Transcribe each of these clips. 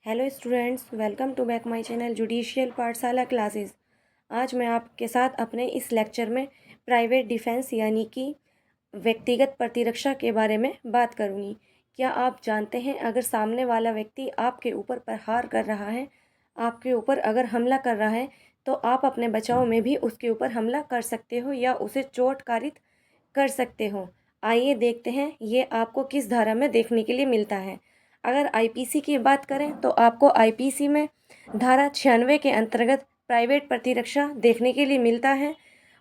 Hello students, welcome to back my channel judicial Pathshala classes. आज मैं आपके साथ अपने इस लेक्चर में प्राइवेट डिफेंस यानी कि व्यक्तिगत प्रतिरक्षा के बारे में बात करूंगी। क्या आप जानते हैं, अगर सामने वाला व्यक्ति आपके ऊपर प्रहार कर रहा है, आपके ऊपर अगर हमला कर रहा है, तो आप अपने बचाव में भी उसके ऊपर हमला कर सकते हो या उसे चोट कारित कर सकते हो। आइए देखते हैं ये आपको किस धारा में देखने के लिए मिलता है। अगर आईपीसी की बात करें तो आपको आईपीसी में धारा 96 के अंतर्गत प्राइवेट प्रतिरक्षा देखने के लिए मिलता है।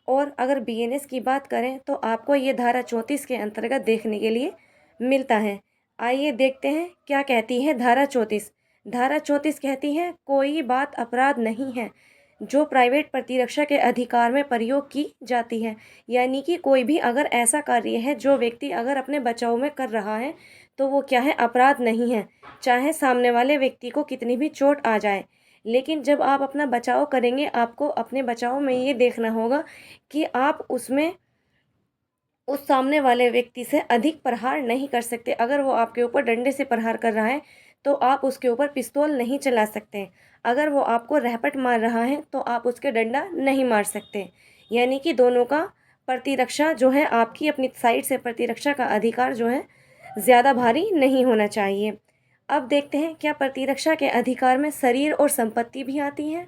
और अगर बीएनएस की बात करें तो आपको ये धारा 34 के अंतर्गत देखने के लिए मिलता है। आइए देखते हैं क्या कहती है धारा 34। धारा 34 कहती है, कोई बात अपराध नहीं है जो प्राइवेट प्रतिरक्षा के अधिकार में प्रयोग की जाती है। यानी कि कोई भी अगर ऐसा कार्य है जो व्यक्ति अगर अपने बचाव में कर रहा है तो वो क्या है, अपराध नहीं है, चाहे सामने वाले व्यक्ति को कितनी भी चोट आ जाए। लेकिन जब आप अपना बचाव करेंगे, आपको अपने बचाव में ये देखना होगा कि आप उसमें उस सामने वाले व्यक्ति से अधिक प्रहार नहीं कर सकते। अगर वो आपके ऊपर डंडे से प्रहार कर रहा है तो आप उसके ऊपर पिस्तौल नहीं चला सकते। अगर वो आपको रहपट मार रहा है तो आप उसके डंडा नहीं मार सकते। यानी कि दोनों का प्रतिरक्षा जो है, आपकी अपनी साइड से प्रतिरक्षा का अधिकार जो है ज़्यादा भारी नहीं होना चाहिए। अब देखते हैं, क्या प्रतिरक्षा के अधिकार में शरीर और संपत्ति भी आती है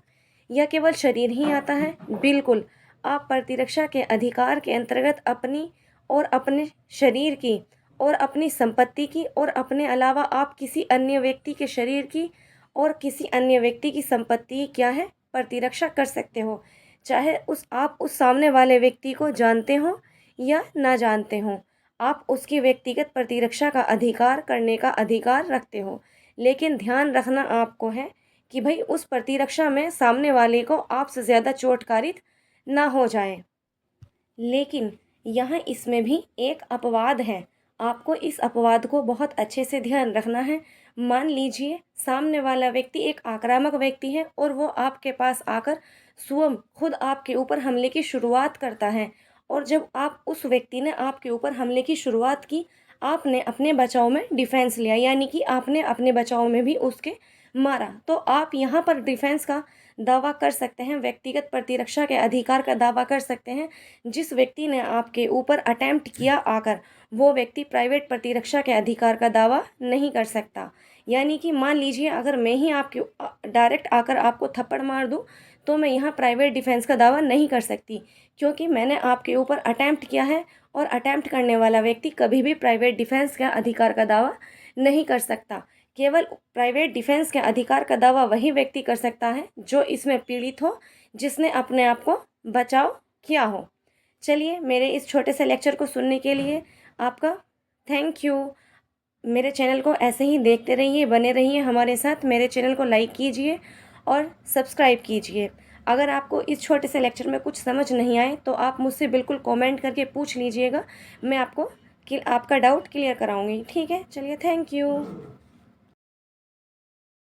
या केवल शरीर ही आता है? बिल्कुल, आप प्रतिरक्षा के अधिकार के अंतर्गत अपनी और अपने शरीर की और अपनी संपत्ति की और अपने अलावा आप किसी अन्य व्यक्ति के शरीर की और किसी अन्य व्यक्ति की संपत्ति की क्या है, प्रतिरक्षा कर सकते हो। चाहे आप उस सामने वाले व्यक्ति को जानते हो या ना जानते हो, आप उसकी व्यक्तिगत प्रतिरक्षा का अधिकार करने का अधिकार रखते हो। लेकिन ध्यान रखना आपको है कि भाई उस प्रतिरक्षा में सामने वाले को आपसे ज़्यादा चोटकारित ना हो जाए। लेकिन यहाँ इसमें भी एक अपवाद है, आपको इस अपवाद को बहुत अच्छे से ध्यान रखना है। मान लीजिए सामने वाला व्यक्ति एक आक्रामक व्यक्ति है और वो आपके पास आकर स्वयं खुद आपके ऊपर हमले की शुरुआत करता है। और जब आप उस व्यक्ति ने आपके ऊपर हमले की शुरुआत की, आपने अपने बचाव में डिफेंस लिया, यानी कि आपने अपने बचाव में भी उसके मारा, तो आप यहाँ पर डिफेंस का दावा कर सकते हैं, व्यक्तिगत प्रतिरक्षा के अधिकार का दावा कर सकते हैं। जिस व्यक्ति ने आपके ऊपर अटेम्प्ट किया आकर, वो व्यक्ति प्राइवेट प्रतिरक्षा के अधिकार का दावा नहीं कर सकता। यानी कि मान लीजिए अगर मैं ही आपके डायरेक्ट आकर आपको थप्पड़ मार दूं, तो मैं यहाँ प्राइवेट डिफेंस का दावा नहीं कर सकती, क्योंकि मैंने आपके ऊपर अटेम्प्ट किया है और अटेम्प्ट करने वाला व्यक्ति कभी भी प्राइवेट डिफेंस का अधिकार का दावा नहीं कर सकता। केवल प्राइवेट डिफेंस के अधिकार का दावा वही व्यक्ति कर सकता है जो इसमें पीड़ित हो, जिसने अपने आप को बचाव किया हो। चलिए, मेरे इस छोटे से लेक्चर को सुनने के लिए आपका थैंक यू। मेरे चैनल को ऐसे ही देखते रहिए, बने रहिए हमारे साथ। मेरे चैनल को लाइक कीजिए और सब्सक्राइब कीजिए। अगर आपको इस छोटे से लेक्चर में कुछ समझ नहीं आए तो आप मुझसे बिल्कुल कमेंट करके पूछ लीजिएगा, मैं आपको आपका डाउट क्लियर कराऊंगी। ठीक है, चलिए, थैंक यू।